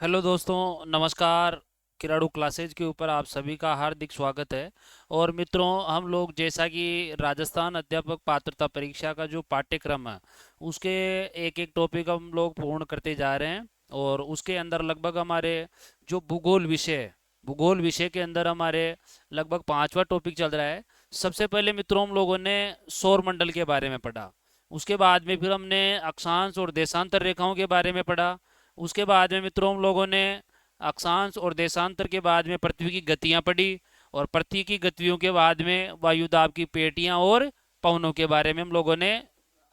Hello दोस्तों, नमस्कार। Kiradu classes के ऊपर आप सभी का हार्दिक स्वागत है। और मित्रों, हम लोग जैसा कि राजस्थान अध्यापक पात्रता परीक्षा का जो पाठ्यक्रम है उसके एक एक टॉपिक हम लोग पूर्ण करते जा रहे हैं। और उसके अंदर लगभग हमारे जो भूगोल विषय के अंदर हमारे लगभग पांचवा टॉपिक चल रहा है। सबसे पहले मित्रों हम लोगों ने सौर मंडल के बारे में पढ़ा। उसके बाद में फिर हमने अक्षांश और देशांतर रेखाओं के बारे में पढ़ा। उसके बाद में मित्रों हम लोगों ने अक्षांश और देशांतर के बाद में पृथ्वी की गतियां पढ़ी। और पृथ्वी की गतियों के बाद में वायुदाब की पेटियां और पवनों के बारे में हम लोगों ने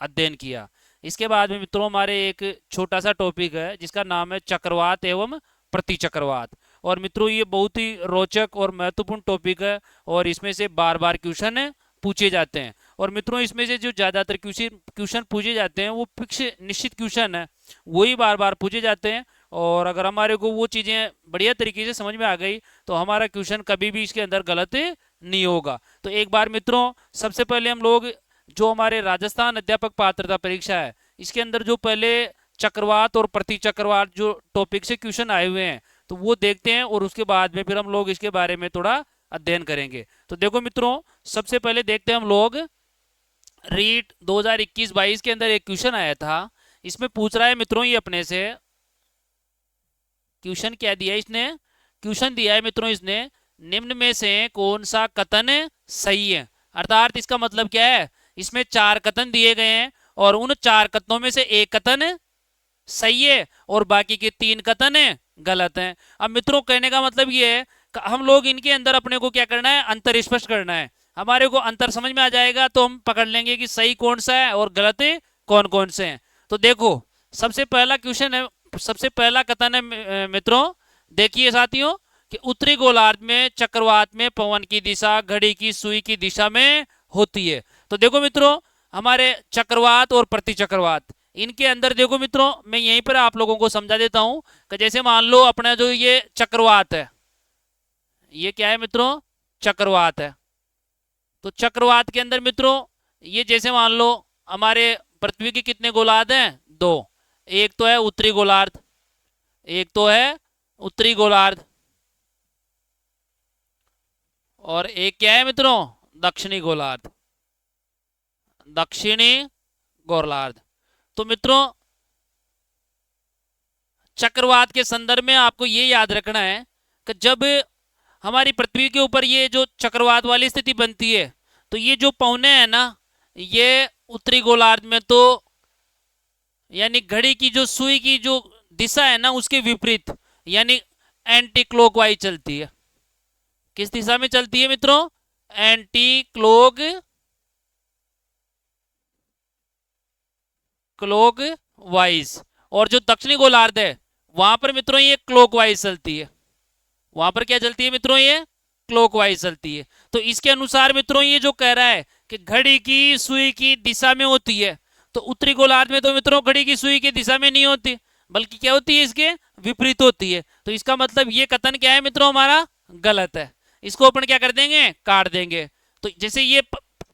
अध्ययन किया। इसके बाद में मित्रों हमारे एक छोटा सा टॉपिक है जिसका नाम है चक्रवात एवं प्रतिचक्रवात। और मित्रों ये बहुत ही रोचक और महत्वपूर्ण टॉपिक है और इसमें से बार बार क्वेश्चन पूछे जाते हैं। और मित्रों इसमें से जो ज़्यादातर क्वेश्चन पूछे जाते हैं वो फिक्स निश्चित क्वेश्चन है, वही बार बार पूछे जाते हैं। और अगर हमारे को वो चीज़ें बढ़िया तरीके से समझ में आ गई तो हमारा क्वेश्चन कभी भी इसके अंदर गलत नहीं होगा। तो एक बार मित्रों सबसे पहले हम लोग जो हमारे राजस्थान अध्यापक पात्रता परीक्षा है इसके अंदर जो पहले चक्रवात और प्रतिचक्रवात जो टॉपिक से क्वेश्चन आए हुए हैं तो वो देखते हैं और उसके बाद में फिर हम लोग इसके बारे में थोड़ा अध्ययन करेंगे। तो देखो मित्रों, सबसे पहले देखते हैं हम लोग रीट 2021-22 के अंदर एक क्वेश्चन आया था। इसमें पूछ रहा है मित्रों ये अपने से क्वेश्चन क्या दिया है इसने। क्वेश्चन दिया है मित्रों इसने निम्न में से कौन सा कथन सही है। अर्थात इसका मतलब क्या है, इसमें चार कथन दिए गए हैं और उन चार कथनों में से एक कथन सही है और बाकी के तीन कथन गलत हैं। अब मित्रों कहने का मतलब ये है हम लोग इनके अंदर अपने को क्या करना है, अंतर स्पष्ट करना है। हमारे को अंतर समझ में आ जाएगा तो हम पकड़ लेंगे कि सही कौन सा है और गलत कौन कौन से हैं। तो देखो सबसे पहला क्वेश्चन है, सबसे पहला कथन है मित्रों, देखिए साथियों कि उत्तरी गोलार्ध में चक्रवात में पवन की दिशा घड़ी की सुई की दिशा में होती है। तो देखो मित्रों हमारे चक्रवात और प्रतिचक्रवात इनके अंदर देखो मित्रों, मैं यहीं पर आप लोगों को समझा देता हूं कि जैसे मान लो अपना जो ये चक्रवात है, ये क्या है मित्रों, चक्रवात है। तो चक्रवात के अंदर मित्रों ये जैसे मान लो हमारे पृथ्वी के कितने गोलार्ध हैं, दो। एक तो है उत्तरी गोलार्ध, एक तो है उत्तरी गोलार्ध और एक क्या है मित्रों, दक्षिणी गोलार्ध, दक्षिणी गोलार्ध। तो मित्रों चक्रवात के संदर्भ में आपको ये याद रखना है कि जब हमारी पृथ्वी के ऊपर ये जो चक्रवात वाली स्थिति बनती है तो ये जो पवने हैं ना, ये उत्तरी गोलार्ध में तो यानी घड़ी की जो सुई की जो दिशा है ना उसके विपरीत यानी एंटी क्लॉकवाइज चलती है। किस दिशा में चलती है मित्रों, एंटी क्लॉकवाइज। और जो दक्षिणी गोलार्ध है वहां पर मित्रों ये क्लॉकवाइज चलती है, वहां पर क्या चलती है मित्रों, ये क्लॉकवाइज चलती है। तो इसके अनुसार मित्रों ये जो कह रहा है कि घड़ी की सुई की दिशा में होती है, तो उत्तरी गोलार्ध में तो मित्रों घड़ी की सुई की दिशा में नहीं होती बल्कि क्या होती है, इसके विपरीत होती है। तो इसका मतलब ये कथन क्या है मित्रों, हमारा गलत है। इसको अपन क्या कर देंगे, काट देंगे। तो जैसे ये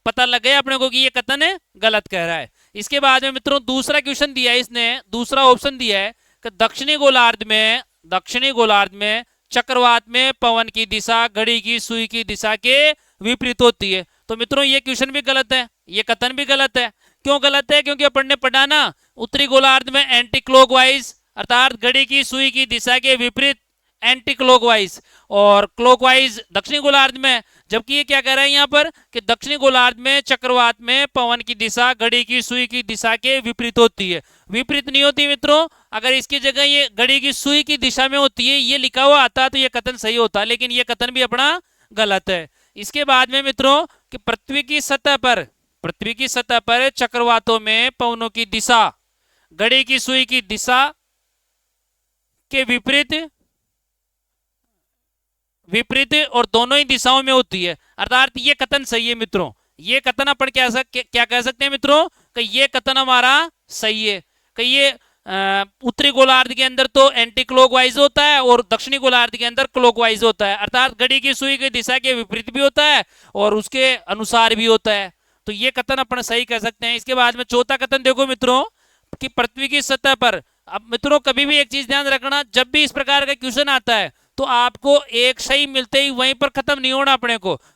पता लग गया अपने को कि ये कथन है गलत कह रहा है। इसके बाद में मित्रों दूसरा क्वेश्चन दिया है इसने, दूसरा ऑप्शन दिया है कि दक्षिणी गोलार्ध में चक्रवात में पवन की दिशा घड़ी की सुई की दिशा के विपरीत होती है। तो मित्रों ये क्वेश्चन भी गलत है, ये कथन भी गलत है। क्यों गलत है, क्योंकि अपन ने पढ़ा ना उत्तरी गोलार्ध में एंटी क्लॉकवाइज अर्थात घड़ी की सुई की दिशा के विपरीत एंटी क्लॉकवाइज और क्लॉकवाइज दक्षिणी गोलार्ध में। जबकि ये क्या कह रहा है यहाँ पर कि दक्षिणी गोलार्ध में चक्रवात में पवन की दिशा घड़ी की सुई की दिशा के विपरीत होती है। विपरीत नहीं होती मित्रों, अगर इसकी जगह ये घड़ी की सुई की दिशा में होती है ये लिखा हुआ आता तो ये कथन सही होता, लेकिन ये कथन भी अपना गलत है। इसके बाद में मित्रों कि पृथ्वी की सतह पर चक्रवातों में पवनों की दिशा घड़ी की सुई की दिशा के विपरीत और दोनों ही दिशाओं में होती है। अर्थात ये कथन सही है मित्रों, ये कथन अपन क्या कह सकते हैं मित्रों कि ये कथन हमारा सही है कि ये उत्तरी गोलार्ध के अंदर तो एंटी क्लॉकवाइज होता है और दक्षिणी गोलार्ध के अंदर क्लॉकवाइज होता है। अर्थात घड़ी की सुई की दिशा के विपरीत भी होता है और उसके अनुसार भी होता है। तो ये कथन अपन सही कह सकते हैं। इसके बाद में चौथा कथन देखो मित्रों कि पृथ्वी की सतह पर अब मित्रों कभी भी एक चीज ध्यान रखना, जब भी इस प्रकार का क्वेश्चन आता है तो आपको एक सही मिलते ही वहीं पर खत्म नहीं होना,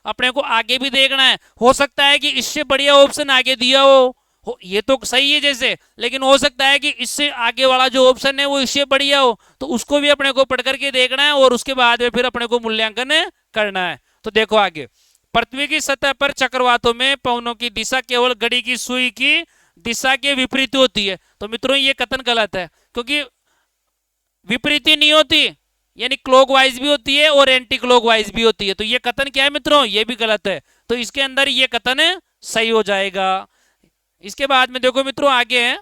अपने को आगे भी देखना है। हो सकता है कि इससे बढ़िया ऑप्शन आगे दिया हो, ये तो सही है जैसे, लेकिन हो सकता है कि इससे आगे वाला जो ऑप्शन है वो इससे बढ़िया हो, तो उसको भी अपने को पढ़ करके देखना है और उसके बाद में फिर अपने को मूल्यांकन करना है। तो देखो आगे, पृथ्वी की सतह पर चक्रवातों में पवनों की दिशा केवल घड़ी की सुई की दिशा के विपरीत होती है। तो मित्रों ये कथन गलत है, क्योंकि विपरीत नहीं होती, यानी क्लॉकवाइज भी होती है और एंटी क्लॉकवाइज भी होती है। तो ये कथन क्या है मित्रों, ये भी गलत है। तो इसके अंदर ये कथन सही हो जाएगा। इसके बाद में देखो मित्रों आगे है,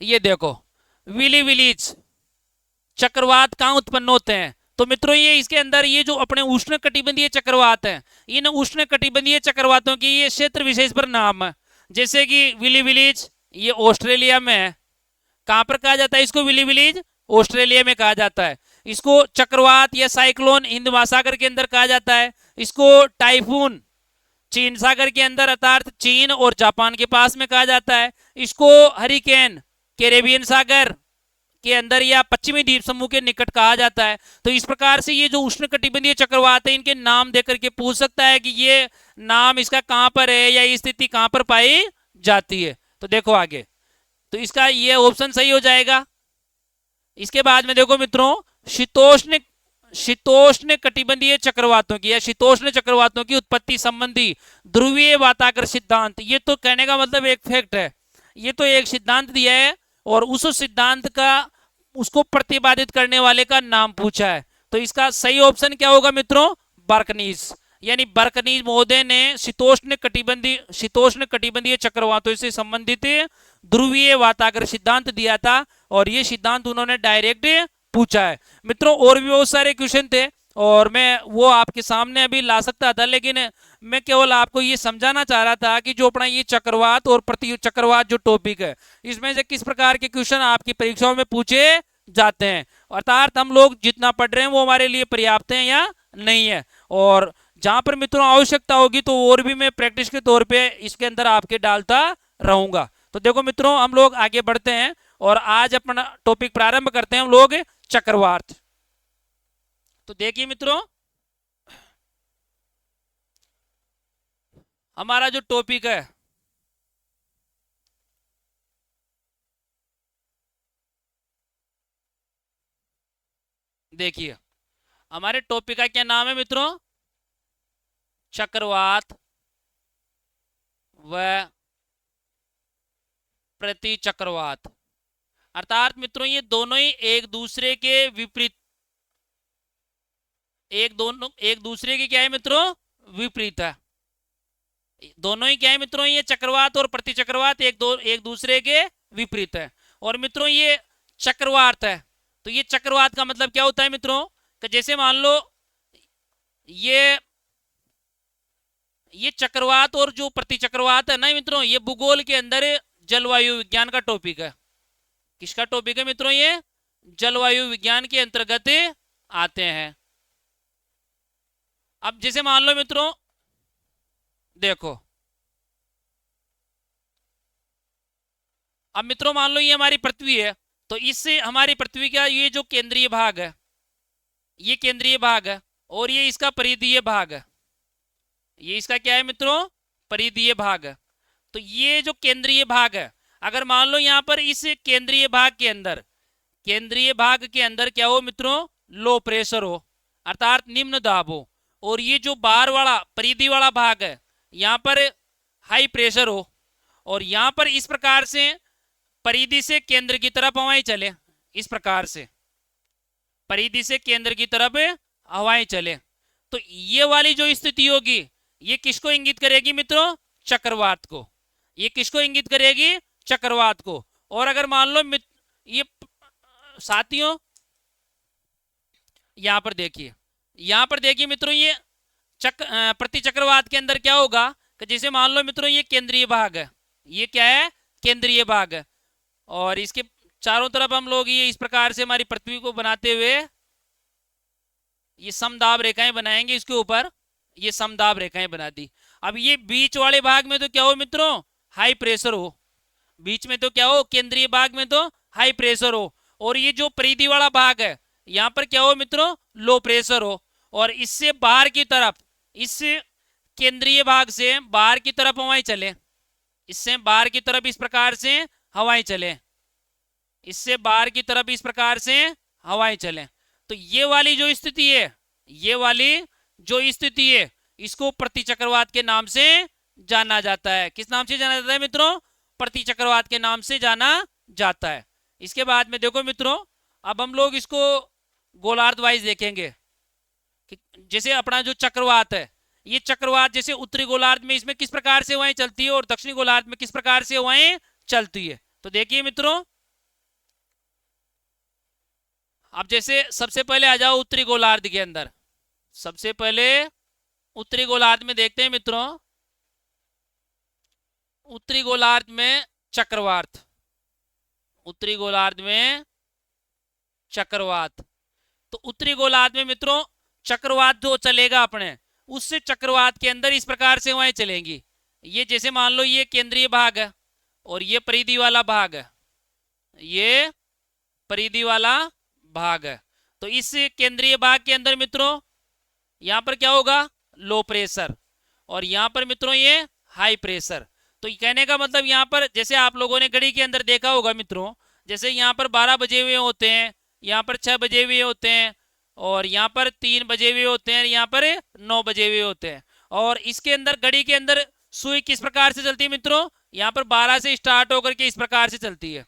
ये देखो, विली विलीज चक्रवात कहां उत्पन्न होते हैं। तो मित्रों ये इसके अंदर ये जो अपने उष्ण कटिबंधीय चक्रवात है, इन उष्ण कटिबंधीय चक्रवातों की ये क्षेत्र विशेष पर नाम है। जैसे कि विली विलीज ये ऑस्ट्रेलिया में है। कहां पर कहा जाता है इसको, विली विलीज ऑस्ट्रेलिया में कहा जाता है। इसको चक्रवात या साइक्लोन हिंद महासागर के अंदर कहा जाता है। इसको टाइफून चीन सागर के अंदर अर्थात चीन और जापान के पास में कहा जाता है। इसको हरिकेन कैरेबियन सागर के अंदर या पश्चिमी द्वीप समूह के निकट कहा जाता है। तो इस प्रकार से ये जो उष्ण कटिबंधीय चक्रवात है इनके नाम देकर के पूछ सकता है कि ये नाम इसका कहां पर है या स्थिति कहां पर पाई जाती है। तो देखो आगे, तो इसका ये ऑप्शन सही हो जाएगा। इसके बाद में देखो मित्रों, शीतोष्ण शीतोष्ण कटिबंधीय चक्रवातों की या शीतोष्ण चक्रवातों की उत्पत्ति संबंधी ध्रुवीय वातागर सिद्धांत, ये तो कहने का मतलब एक फैक्ट है, ये तो एक सिद्धांत दिया है और उस सिद्धांत का उसको प्रतिपादित करने वाले का नाम पूछा है। तो इसका सही ऑप्शन क्या होगा मित्रों, बर्कनीज, यानी बर्कनीज महोदय ने शीतोष्ण कटिबंधीय चक्रवातों से संबंधित ध्रुवीय वातागर सिद्धांत दिया था और ये सिद्धांत उन्होंने डायरेक्ट पूछा है। मित्रों और भी बहुत सारे क्वेश्चन थे और मैं वो आपके सामने अभी ला सकता था, लेकिन मैं केवल आपको ये समझाना चाह रहा था कि जो अपना ये चक्रवात और प्रति चक्रवात जो टॉपिक है इसमें से किस प्रकार के क्वेश्चन आपकी परीक्षाओं में पूछे जाते हैं, अर्थात हम लोग जितना पढ़ रहे हैं वो हमारे लिए पर्याप्त है या नहीं है। और जहां पर मित्रों आवश्यकता होगी तो और भी मैं प्रैक्टिस के तौर पे इसके अंदर आपके डालता रहूंगा। तो देखो मित्रों हम लोग आगे बढ़ते हैं और आज अपना टॉपिक प्रारंभ करते हैं हम लोग चक्रवात। तो देखिए मित्रों हमारा जो टॉपिक है देखिए, हमारे टॉपिक का क्या नाम है मित्रों, चक्रवात व प्रति चक्रवात। अर्थात मित्रों ये दोनों ही एक दूसरे के विपरीत, एक दूसरे के क्या है मित्रों, विपरीत है। दोनों ही क्या है मित्रों, ये चक्रवात और प्रति चक्रवात एक दूसरे के विपरीत है। और मित्रों ये चक्रवात है, तो ये चक्रवात का मतलब क्या होता है मित्रों, कि जैसे मान लो ये चक्रवात और जो प्रति चक्रवात है ना मित्रों, ये भूगोल के अंदर जलवायु विज्ञान का टॉपिक है। किसका टॉपिक है मित्रों, ये जलवायु विज्ञान के अंतर्गत आते हैं। अब जैसे मान लो मित्रों, देखो अब मित्रों मान लो ये हमारी पृथ्वी है, तो इससे हमारी पृथ्वी का ये जो केंद्रीय भाग है, ये केंद्रीय भाग है और ये इसका परिधीय भाग है। ये इसका क्या है मित्रों, परिधीय भाग है। तो ये जो केंद्रीय भाग है, अगर मान लो यहां पर इस केंद्रीय भाग के अंदर क्या हो मित्रों, लो प्रेशर हो अर्थात निम्न दाब हो, और ये जो बाहर वाला परिधि वाला भाग है यहां पर हाई प्रेशर हो, और यहां पर इस प्रकार से परिधि से केंद्र की तरफ हवाएं चले, इस प्रकार से परिधि से केंद्र की तरफ हवाएं चले, तो ये वाली जो स्थिति होगी ये किसको इंगित करेगी मित्रों, चक्रवात को। ये किसको इंगित करेगी, चक्रवात को। और अगर मान लो ये साथियों यहां पर देखिए मित्रों, ये प्रति चक्रवात के अंदर क्या होगा कि जैसे मान लो मित्रों ये केंद्रीय भाग है, ये क्या है, केंद्रीय भाग है, और इसके चारों तरफ हम लोग ये इस प्रकार से हमारी पृथ्वी को बनाते हुए ये समदाब रेखाएं बनाएंगे, इसके ऊपर ये समदाब रेखाएं बना दी। अब ये बीच वाले भाग में तो क्या हो मित्रों, हाई प्रेशर हो, बीच में तो क्या हो, केंद्रीय भाग में तो हाई प्रेशर हो, और ये जो परिधि वाला भाग है यहाँ पर क्या हो मित्रों, लो प्रेशर हो। और इससे बाहर की तरफ, इस केंद्रीय भाग से बाहर की तरफ हवाएं चले, इससे बाहर की तरफ इस प्रकार से हवाएं चले, इससे बाहर की तरफ इस प्रकार से हवाएं चले। तो ये वाली जो स्थिति है, ये वाली जो स्थिति है, इसको प्रतिचक्रवात के नाम से जाना जाता है। किस नाम से जाना जाता है मित्रों, प्रतिचक्रवात के नाम से जाना जाता है। इसके बाद में देखो मित्रों, अब हम लोग इसको गोलार्ध वाइज देखेंगे। जैसे अपना जो चक्रवात है, ये चक्रवात जैसे उत्तरी गोलार्ध में इसमें किस प्रकार से हवाएं चलती है और दक्षिणी गोलार्ध में किस प्रकार से हवाएं चलती है। तो देखिए मित्रों, अब जैसे सबसे पहले आ जाओ उत्तरी गोलार्ध के अंदर। सबसे पहले उत्तरी गोलार्ध में देखते हैं मित्रों, उत्तरी गोलार्ध में चक्रवात, उत्तरी गोलार्ध में चक्रवात। तो उत्तरी गोलार्ध में मित्रों चक्रवात जो चलेगा अपने, उससे चक्रवात के अंदर इस प्रकार से हवाएं चलेंगी। ये जैसे मान लो ये केंद्रीय भाग है और ये परिधि वाला भाग है, ये परिधि वाला भाग है। तो इस केंद्रीय भाग के अंदर मित्रों यहां पर क्या होगा, लो प्रेशर, और यहां पर मित्रों ये हाई प्रेशर। तो कहने का मतलब यहां पर जैसे आप लोगों ने घड़ी के अंदर देखा होगा मित्रों, जैसे यहां पर 12 बजे हुए होते हैं, यहाँ पर 6 बजे हुए होते हैं, और यहाँ पर 3 बजे हुए होते हैं, यहाँ पर 9 बजे हुए होते हैं। और इसके अंदर घड़ी के अंदर सुई किस प्रकार से चलती है मित्रों, यहाँ पर 12 से स्टार्ट होकर के इस प्रकार से चलती है,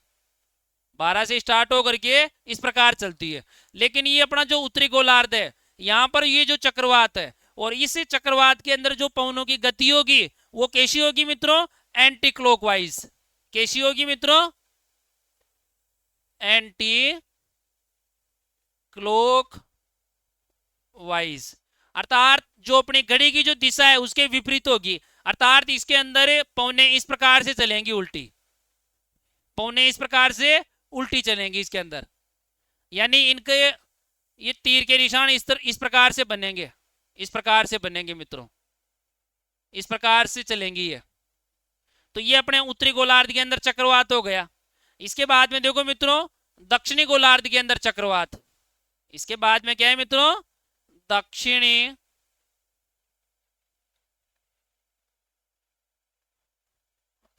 12 से स्टार्ट होकर के इस प्रकार चलती है। लेकिन ये अपना जो उत्तरी गोलार्ध है, यहाँ पर ये जो चक्रवात है, और इस चक्रवात के अंदर जो पवनों की गति होगी वो कैसी होगी मित्रों, एंटी क्लॉकवाइज। कैसी होगी मित्रों, एंटी क्लॉक वाइज, अर्थात जो अपनी घड़ी की जो दिशा है उसके विपरीत होगी। अर्थात इसके अंदर पौने इस प्रकार से चलेंगी उल्टी, पौने इस प्रकार से उल्टी चलेंगी इसके अंदर, यानी इनके ये तीर के निशान इस प्रकार से बनेंगे, इस प्रकार से बनेंगे मित्रों, इस प्रकार से चलेंगी ये। तो ये अपने उत्तरी गोलार्ध के अंदर चक्रवात हो गया। इसके बाद में देखो मित्रों दक्षिणी गोलार्ध के अंदर चक्रवात। इसके बाद में क्या है मित्रों, दक्षिणी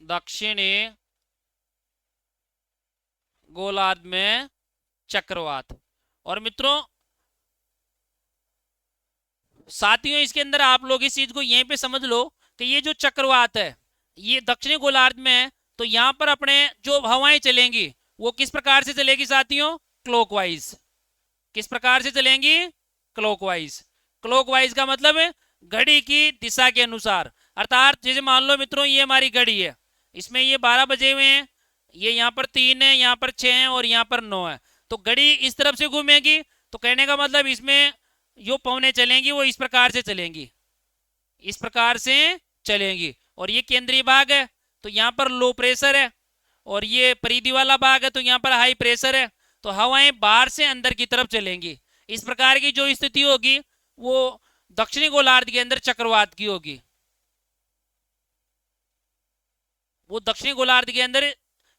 दक्षिणी गोलार्ध में चक्रवात। और मित्रों साथियों इसके अंदर आप लोग इस चीज को यहीं पे समझ लो कि ये जो चक्रवात है ये दक्षिणी गोलार्ध में है, तो यहां पर अपने जो हवाएं चलेंगी वो किस प्रकार से चलेगी साथियों, क्लॉकवाइज। किस प्रकार से चलेंगी, क्लॉकवाइज। क्लॉकवाइज का मतलब है घड़ी की दिशा के अनुसार। अर्थात जैसे मान लो मित्रों ये हमारी घड़ी है, इसमें ये 12 बजे हुए हैं, ये यहाँ पर 3 है, यहाँ पर 6 है और यहाँ पर 9 है। तो घड़ी इस तरफ से घूमेगी, तो कहने का मतलब इसमें जो पवने चलेंगी वो इस प्रकार से चलेंगी, इस प्रकार से चलेंगी। और ये केंद्रीय भाग है तो यहाँ पर लो प्रेशर है, और ये परिधि वाला भाग है तो यहाँ पर हाई प्रेशर है। तो हवाएं बाहर से अंदर की तरफ चलेंगी। इस प्रकार की जो स्थिति होगी वो दक्षिणी गोलार्ध के अंदर चक्रवात की होगी। वो दक्षिणी गोलार्ध के अंदर,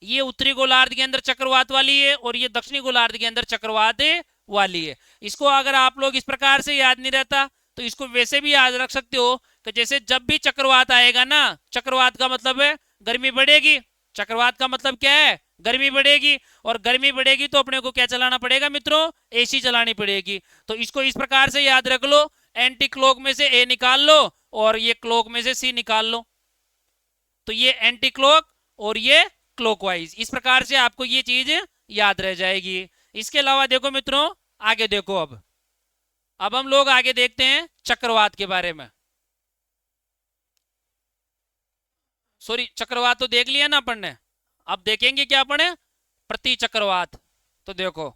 ये उत्तरी गोलार्ध के अंदर चक्रवात वाली है और ये दक्षिणी गोलार्ध के अंदर चक्रवात वाली है। इसको अगर आप लोग इस प्रकार से याद नहीं रहता तो इसको वैसे भी याद रख सकते हो कि जैसे जब भी चक्रवात आएगा ना, चक्रवात का मतलब है गर्मी बढ़ेगी। चक्रवात का मतलब क्या है, गर्मी बढ़ेगी, और गर्मी बढ़ेगी तो अपने को क्या चलाना पड़ेगा मित्रों, एसी चलानी पड़ेगी। तो इसको इस प्रकार से याद रख लो, एंटी क्लॉक में से ए निकाल लो और ये क्लॉक में से सी निकाल लो। तो ये एंटी क्लॉक और ये क्लॉकवाइज, इस प्रकार से आपको ये चीज याद रह जाएगी। इसके अलावा देखो मित्रों आगे देखो, अब हम लोग आगे देखते हैं चक्रवात के बारे में। सॉरी, चक्रवात तो देख लिया ना अपन ने, अब देखेंगे क्या अपन, प्रति चक्रवात। तो देखो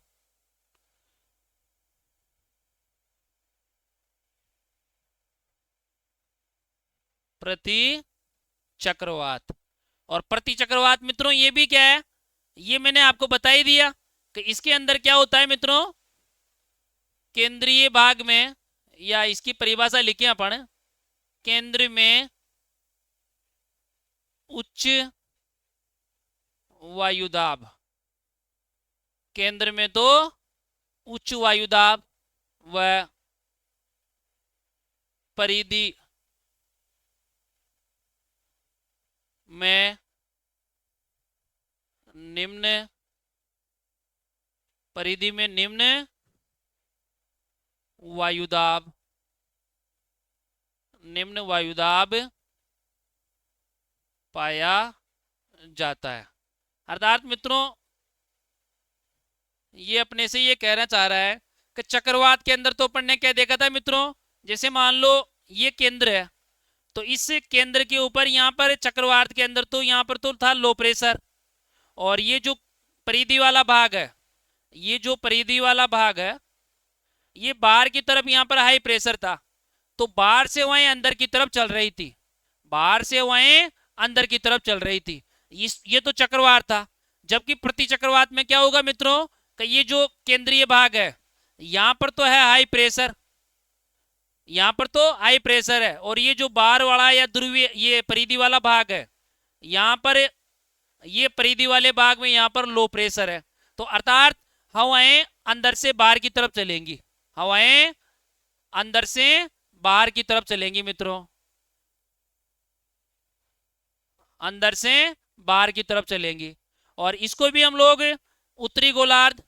प्रति चक्रवात, और प्रति चक्रवात मित्रों ये भी क्या है, ये मैंने आपको बता ही दिया कि इसके अंदर क्या होता है मित्रों, केंद्रीय भाग में, या इसकी परिभाषा लिखे अपन, केंद्र में उच्च वायुदाब, केंद्र में तो उच्च वायुदाब व परिधि में निम्न, परिधि में निम्न वायुदाब, निम्न वायुदाब पाया जाता है। अर्थात मित्रों ये अपने से ये कहना चाह रहा है कि चक्रवात के अंदर तो अपन ने क्या देखा था मित्रों, जैसे मान लो ये केंद्र है, तो इस केंद्र के ऊपर यहाँ पर चक्रवात के अंदर तो यहाँ पर तो था लो प्रेशर, और ये जो परिधि वाला भाग है, ये जो परिधि वाला भाग है, ये बाहर की तरफ यहाँ पर हाई प्रेशर था, तो बाहर से वहीं अंदर की तरफ चल रही थी, बाहर से वहीं अंदर की तरफ चल रही थी। ये तो चक्रवात था। जबकि प्रति चक्रवात में क्या होगा मित्रों कि ये जो केंद्रीय भाग है, यहां पर तो है हाई प्रेशर, यहां पर तो हाई प्रेशर है, और ये जो बाहर वाला या ध्रुवीय ये परिधि वाला भाग है, यहां पर ये परिधि वाले भाग में यहां पर लो प्रेशर है। तो अर्थात हवाएं अंदर से बाहर की तरफ चलेंगी, हवाएं अंदर से बाहर की तरफ चलेंगी मित्रों, अंदर से बाहर की तरफ चलेंगी। और इसको भी हम लोग उत्तरी गोलार्ध,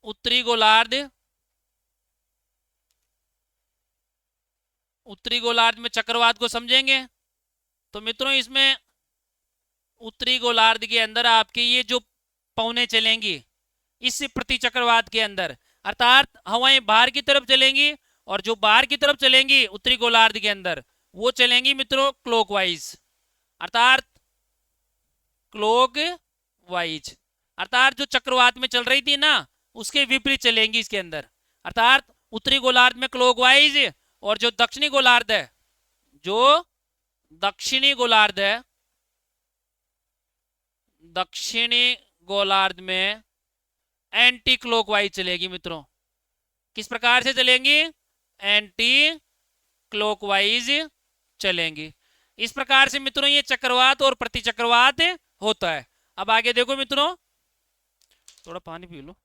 उत्तरी गोलार्ध, उत्तरी गोलार्ध में चक्रवात को समझेंगे। तो मित्रों इसमें उत्तरी गोलार्ध के अंदर आपकी ये जो पवनें चलेंगी इस प्रति चक्रवात के अंदर, अर्थात हवाएं बाहर की तरफ चलेंगी, और जो बाहर की तरफ चलेंगी उत्तरी गोलार्ध के अंदर वो चलेंगी मित्रों क्लॉकवाइज, अर्थात क्लॉकवाइज, अर्थात जो चक्रवात में चल रही थी ना उसके विपरीत चलेंगी इसके अंदर। अर्थात उत्तरी गोलार्ध में क्लॉकवाइज, और जो दक्षिणी गोलार्ध है, जो दक्षिणी गोलार्ध है, दक्षिणी गोलार्ध में एंटी क्लॉकवाइज चलेगी मित्रों। किस प्रकार से चलेंगी? एंटी क्लॉकवाइज चलेंगी। इस प्रकार से मित्रों ये चक्रवात और प्रति चक्रवात होता है। अब आगे देखो मित्रों, थोड़ा पानी पी लो।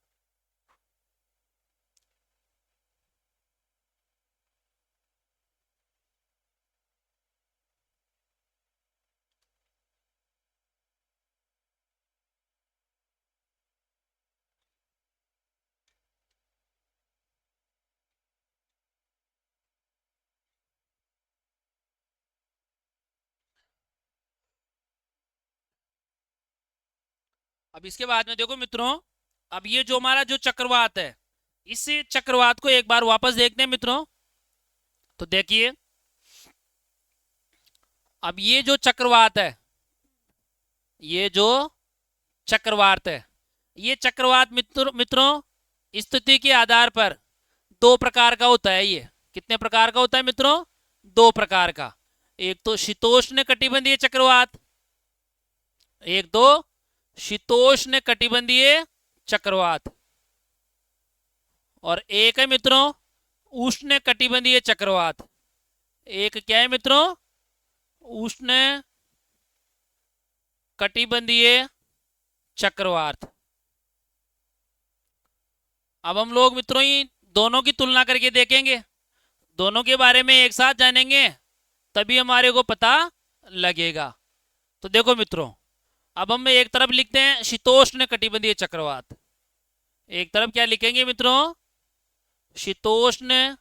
अब इसके बाद में देखो मित्रों, अब ये जो हमारा जो चक्रवात है, इस चक्रवात को एक बार वापस देखते हैं मित्रों। तो देखिए अब ये जो चक्रवात है, ये जो चक्रवात है, ये चक्रवात मित्रों स्थिति के आधार पर दो प्रकार का होता है। ये कितने प्रकार का होता है मित्रों? दो प्रकार का। एक तो शीतोष्ण कटिबंधीय चक्रवात, एक तो शीतोष्ण कटिबंधीय चक्रवात, और एक है मित्रों उष्ण कटिबंधीय चक्रवात। एक क्या है मित्रों? उष्ण कटिबंधीय चक्रवात। अब हम लोग मित्रों ये दोनों की तुलना करके देखेंगे, दोनों के बारे में एक साथ जानेंगे, तभी हमारे को पता लगेगा। तो देखो मित्रों, अब हम एक तरफ लिखते हैं शीतोष्ण कटिबंधीय चक्रवात, एक तरफ क्या लिखेंगे मित्रों? शीतोष्ण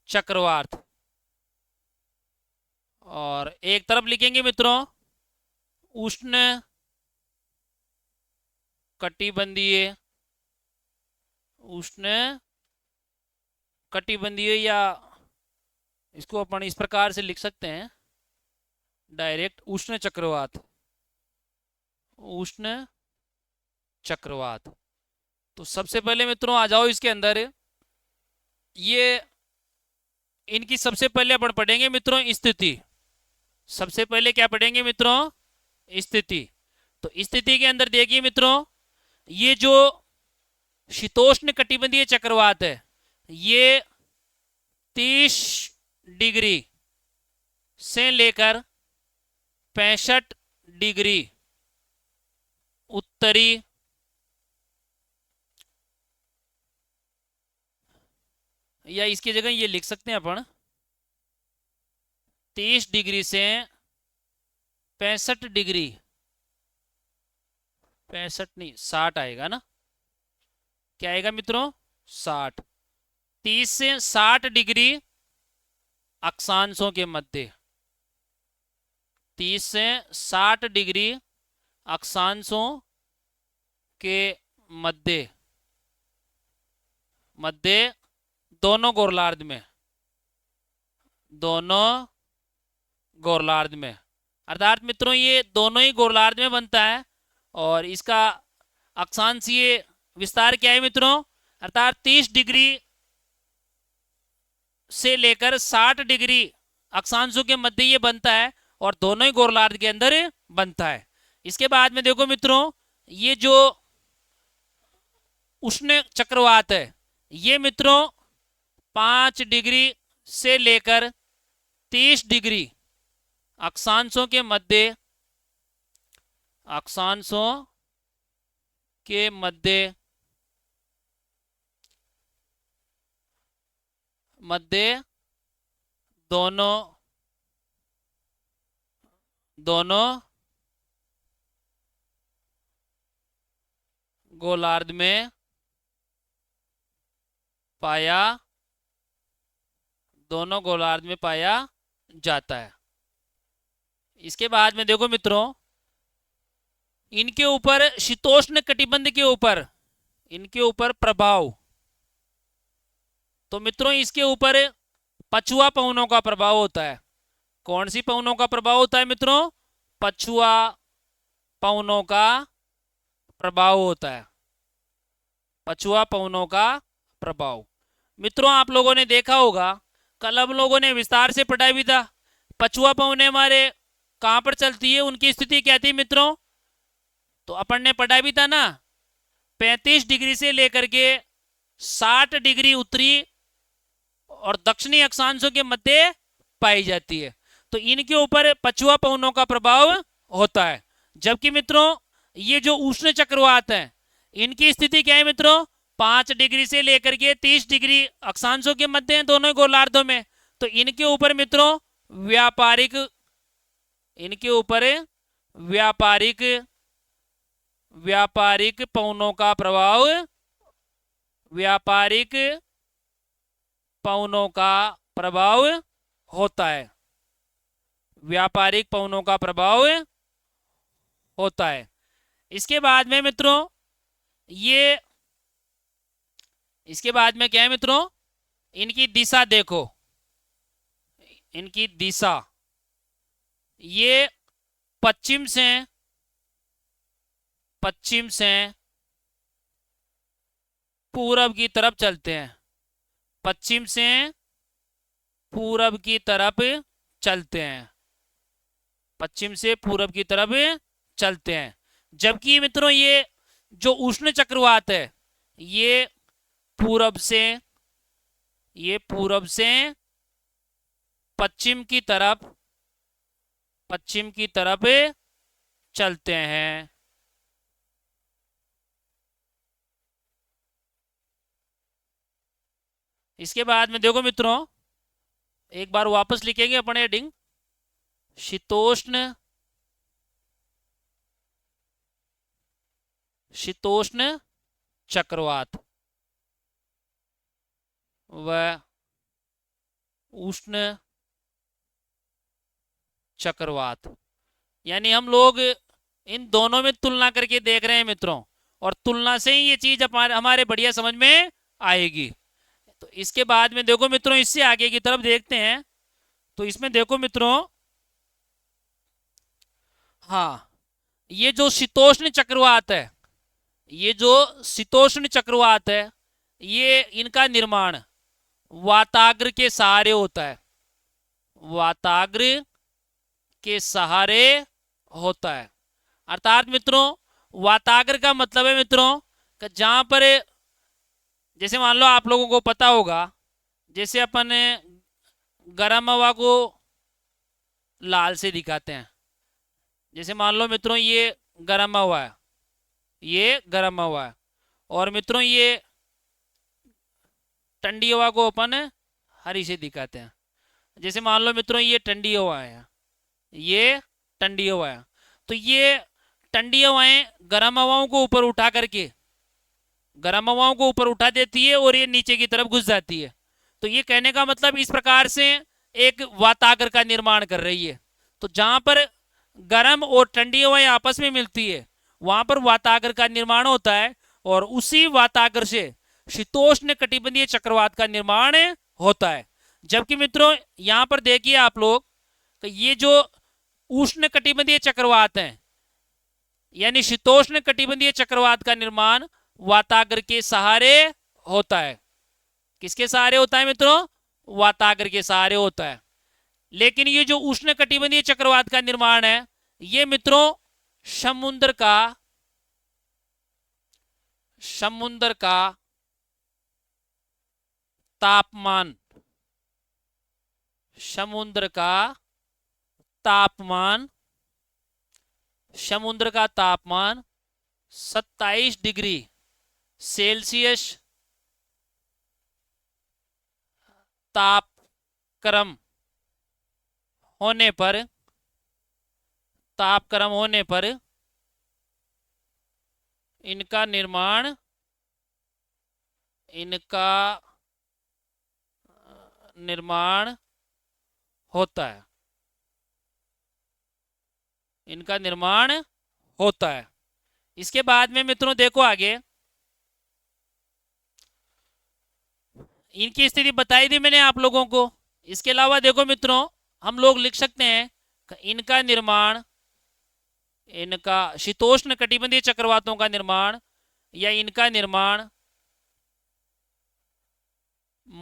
चक्रवात, और एक तरफ लिखेंगे मित्रों उष्ण कटिबंधीय, उष्ण कटिबंधीय, या इसको अपन इस प्रकार से लिख सकते हैं डायरेक्ट उष्ण चक्रवात, उष्ण चक्रवात। तो सबसे पहले मित्रों आ जाओ इसके अंदर, ये इनकी सबसे पहले अपन पढ़ेंगे मित्रों स्थिति। सबसे पहले क्या पढ़ेंगे मित्रों? स्थिति। तो स्थिति के अंदर देखिए मित्रों, ये जो शीतोष्ण कटिबंधीय चक्रवात है, ये 30 डिग्री से लेकर 65 डिग्री उत्तरी या इसकी जगह ये लिख सकते हैं अपन 30 डिग्री से 65 डिग्री, 65 नहीं 60 आएगा ना, क्या आएगा मित्रों 60, 30 से 60 डिग्री अक्षांशों के मध्य, 30 से 60 डिग्री अक्षांशों के मध्य, मध्य दोनों गोलार्ध में, दोनों गोलार्ध में, अर्थात मित्रों ये दोनों ही गोलार्ध में बनता है। और इसका अक्षांशीय विस्तार क्या है मित्रों, अर्थात 30 डिग्री से लेकर 60 डिग्री अक्षांशों के मध्य ये बनता है और दोनों ही गोलार्ध के अंदर बनता है। इसके बाद में देखो मित्रों, ये जो उष्ण चक्रवात है ये मित्रों 5 डिग्री से लेकर 30 डिग्री अक्षांशों के मध्य, अक्षांशों के मध्य, मध्य दोनों दोनों गोलार्ध में पाया, दोनों गोलार्ध में पाया जाता है। इसके बाद में देखो मित्रों, इनके ऊपर शीतोष्ण कटिबंध के ऊपर, इनके ऊपर प्रभाव, तो मित्रों इसके ऊपर पछुआ पवनों का प्रभाव होता है। कौन सी पवनों का प्रभाव होता है मित्रों, पछुआ पवनों का प्रभाव होता है, पछुआ पवनों का प्रभाव। मित्रों आप लोगों ने देखा होगा, कल हम लोगों ने विस्तार से पढ़ा भी था, पछुआ पवनें हमारे कहां पर चलती है, उनकी स्थिति क्या थी मित्रों, तो अपन ने पढ़ा भी था ना, 35 डिग्री से लेकर के 60 डिग्री उत्तरी और दक्षिणी अक्षांशों के मध्य पाई जाती है। तो इनके ऊपर पछुआ पवनों का प्रभाव होता है। जबकि मित्रों ये जो उष्ण चक्रवात है इनकी स्थिति क्या है मित्रों, 5 डिग्री से लेकर के 30 डिग्री अक्षांशों के मध्य हैं दोनों गोलार्धों में। तो इनके ऊपर मित्रों व्यापारिक, इनके ऊपर व्यापारिक व्यापारिक पवनों का प्रभाव, व्यापारिक पवनों का प्रभाव होता है, व्यापारिक पवनों का प्रभाव होता है। इसके बाद में मित्रों ये, इसके बाद में क्या है मित्रों, इनकी दिशा देखो, इनकी दिशा ये पश्चिम से, पश्चिम से पूरब की तरफ चलते हैं, पश्चिम से पूरब की तरफ चलते हैं, पश्चिम से पूरब की तरफ चलते हैं। जबकि मित्रों ये जो उष्ण चक्रवात है ये पूरब से, ये पूरब से पश्चिम की तरफ, पश्चिम की तरफ चलते हैं। इसके बाद में देखो मित्रों, एक बार वापस लिखेंगे अपन हेडिंग, शीतोष्ण, शीतोष्ण चक्रवात व उष्ण चक्रवात, यानी हम लोग इन दोनों में तुलना करके देख रहे हैं मित्रों, और तुलना से ही ये चीज हमारे बढ़िया समझ में आएगी। तो इसके बाद में देखो मित्रों, इससे आगे की तरफ देखते हैं। तो इसमें देखो मित्रों, हाँ ये जो शीतोष्ण चक्रवात है, ये जो शीतोष्ण चक्रवात है ये इनका निर्माण वाताग्र के सहारे होता है, वाताग्र के सहारे होता है। अर्थात मित्रों वाताग्र का मतलब है मित्रों कि जहां पर, जैसे मान लो आप लोगों को पता होगा, जैसे अपन गर्म हवा को लाल से दिखाते हैं, जैसे मान लो मित्रों ये गर्म हवा है, ये गर्म हवा है, और मित्रों ये ठंडी हवा को अपन हरी से दिखाते हैं। जैसे मान लो मित्रों ये ठंडी हवा है, ये ठंडी हवा है, तो ये ठंडी हवाएं गर्म हवाओं को ऊपर उठा करके, गर्म हवाओं को ऊपर उठा देती है और ये नीचे की तरफ घुस जाती है। तो ये कहने का मतलब इस प्रकार से एक वातागर का निर्माण कर रही है। तो जहां पर गर्म और ठंडी हवाएं आपस में मिलती है वहां पर वातागर का निर्माण होता है, और उसी वातागर से शीतोष्ण कटिबंधीय चक्रवात का निर्माण होता है। जबकि मित्रों यहां पर देखिए आप लोग, तो ये जो उष्ण कटिबंधीय चक्रवात हैं, यानी शीतोष्ण कटिबंधीय चक्रवात का निर्माण वातागर के सहारे होता है। किसके सहारे होता है मित्रों? वातागर के सहारे होता है। लेकिन ये जो उष्ण कटिबंधीय चक्रवात का निर्माण है, ये मित्रों समुद्र का तापमान, समुद्र का तापमान, समुद्र का तापमान 27 डिग्री सेल्सियस तापक्रम होने पर, तापक्रम होने पर इनका निर्माण, इनका निर्माण होता है, इनका निर्माण होता है। इसके बाद में मित्रों देखो आगे, इनकी स्थिति बताई थी मैंने आप लोगों को। इसके अलावा देखो मित्रों हम लोग लिख सकते हैं इनका निर्माण, इनका शीतोष्ण कटिबंधीय चक्रवातों का निर्माण या इनका निर्माण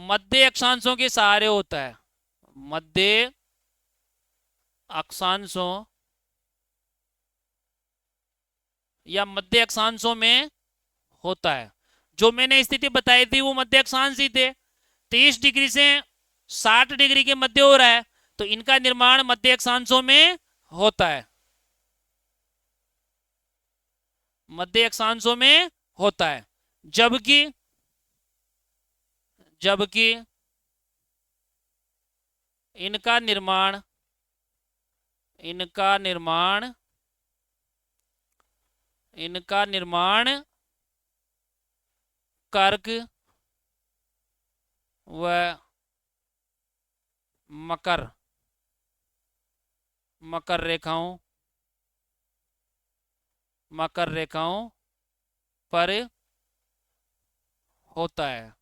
मध्य अक्षांशों के सहारे होता है, मध्य अक्षांशों या मध्य अक्षांशों में होता है। जो मैंने स्थिति बताई थी वो मध्य अक्षांश ही थे। 30 डिग्री से 60 डिग्री के मध्य हो रहा है, तो इनका निर्माण मध्य अक्षांशों में होता है, मध्य अक्षांशों में होता है। जबकि जबकि इनका निर्माण, इनका निर्माण, इनका निर्माण कर्क व मकर, मकर रेखाओं, मकर रेखाओं पर होता है,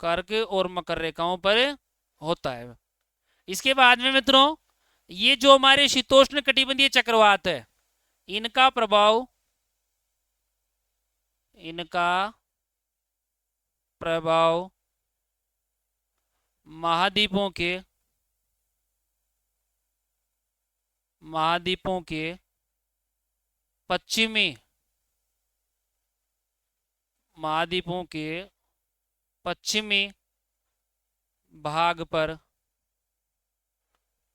कर्क और मकर रेखाओं पर होता है। इसके बाद में मित्रों ये जो हमारे शीतोष्ण कटिबंधीय चक्रवात है, इनका प्रभाव, इनका प्रभाव महाद्वीपों के, महाद्वीपों के पश्चिमी, महाद्वीपों के पश्चिमी भाग पर,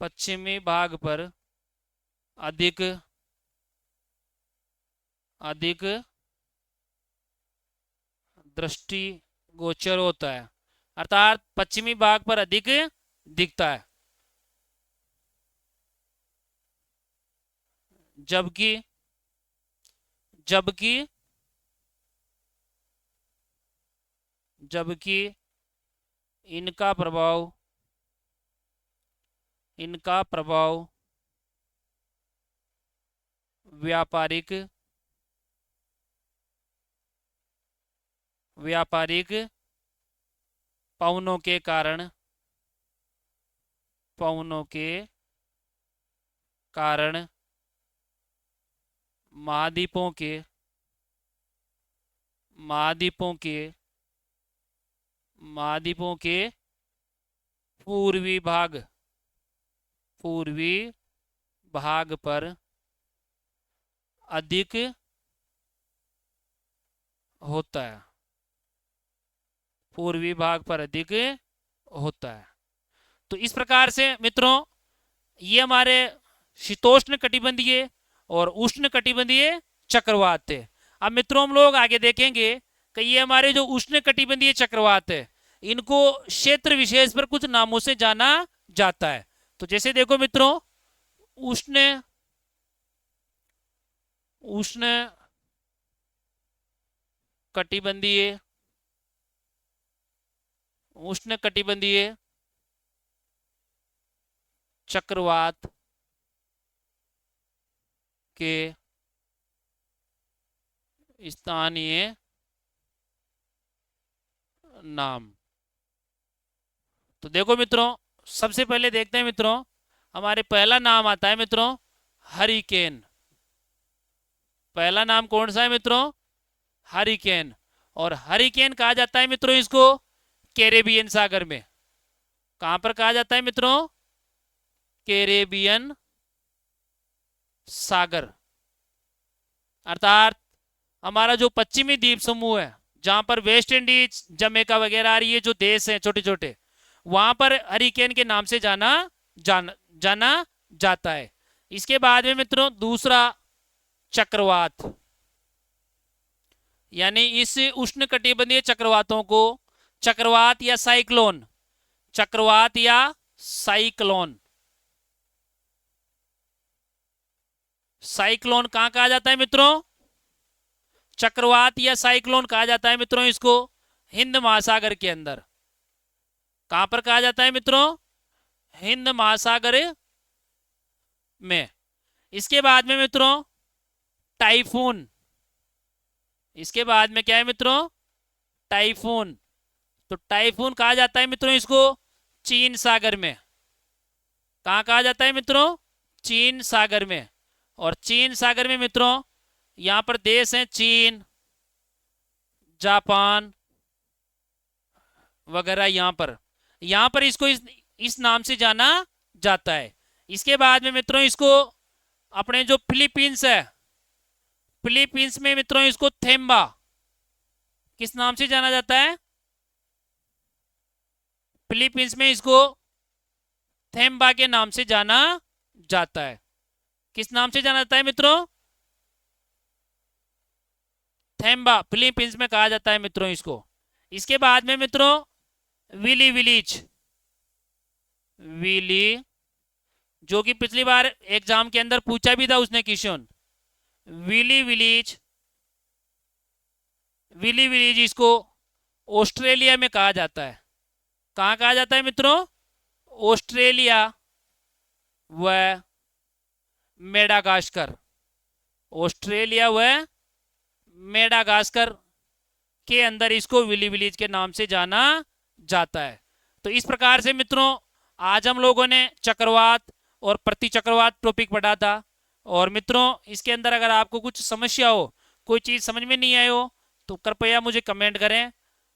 पश्चिमी भाग पर अधिक, अधिक दृष्टि गोचर होता है, अर्थात पश्चिमी भाग पर अधिक दिखता है। जबकि जबकि जबकि इनका प्रभाव, इनका प्रभाव व्यापारिक, व्यापारिक पवनों के कारण, पवनों के कारण महाद्वीपों के, महाद्वीपों के, महाद्वीपों के पूर्वी भाग, पूर्वी भाग पर अधिक होता है, पूर्वी भाग पर अधिक होता है। तो इस प्रकार से मित्रों ये हमारे शीतोष्ण कटिबंधीय और उष्ण कटिबंधीय चक्रवात थे। अब मित्रों हम लोग आगे देखेंगे कि ये हमारे जो उष्ण कटिबंधीय चक्रवात है इनको क्षेत्र विशेष पर कुछ नामों से जाना जाता है। तो जैसे देखो मित्रों, उष्ण उष्ण कटिबंधीय उष्ण कटिबंधीय चक्रवात के स्थानीय नाम। तो देखो मित्रों, सबसे पहले देखते हैं मित्रों, हमारे पहला नाम आता है मित्रों हरिकेन। पहला नाम कौन सा है मित्रों? हरिकेन। और हरिकेन कहा जाता है मित्रों इसको कैरेबियन सागर में। कहां पर कहा जाता है मित्रों? कैरेबियन सागर, अर्थात हमारा जो पश्चिमी द्वीप समूह है जहां पर वेस्ट इंडीज, जमैका वगैरह आ रही है, जो देश हैं छोटे छोटे, वहां पर हरिकेन के नाम से जाना जाता है। इसके बाद में मित्रों दूसरा चक्रवात, यानी इस उष्णकटिबंधीय चक्रवातों को चक्रवात या साइक्लोन, चक्रवात या साइक्लोन, साइक्लोन कहां कहा जाता है मित्रों? चक्रवात या साइक्लोन कहा जाता है मित्रों इसको हिंद महासागर के अंदर। कहां पर कहा जाता है मित्रों? हिंद महासागर में। इसके बाद में मित्रों टाइफून। इसके बाद में क्या है मित्रों? टाइफून। तो टाइफून कहा जाता है मित्रों इसको चीन सागर में। कहां कहा जाता है मित्रों? चीन सागर में। और चीन सागर में मित्रों यहां पर देश हैं चीन, जापान वगैरह। यहां पर इसको इस नाम से जाना जाता है। इसके बाद में मित्रों इसको अपने जो फिलीपींस है, फिलीपींस में मित्रों इसको थेम्बा किस नाम से जाना जाता है? फिलीपींस में इसको थेम्बा के नाम से जाना जाता है। किस नाम से जाना जाता है मित्रों? थेम्बा, फिलीपींस में कहा जाता है मित्रों इसको। इसके बाद में मित्रों विली विलीज, विली, जो कि पिछली बार एग्जाम के अंदर पूछा भी था उसने question. Willy willies, willy willies इसको ऑस्ट्रेलिया में कहा जाता है। कहां कहा जाता है मित्रों? ऑस्ट्रेलिया व मेडागास्कर। ऑस्ट्रेलिया व मेडागास्कर के अंदर इसको विली विलीज के नाम से जाना जाता है। तो इस प्रकार से मित्रों आज हम लोगों ने चक्रवात और प्रति चक्रवात टॉपिक पढ़ा था। और मित्रों इसके अंदर अगर आपको कुछ समस्या हो, कोई चीज़ समझ में नहीं आई हो, तो कृपया मुझे कमेंट करें।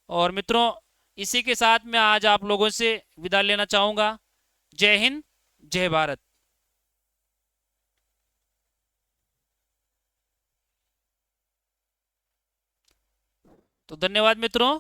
और मित्रों इसी के साथ मैं आज आप लोगों से विदा लेना चाहूँगा। जय हिंद, जय भारत। तो धन्यवाद मित्रों।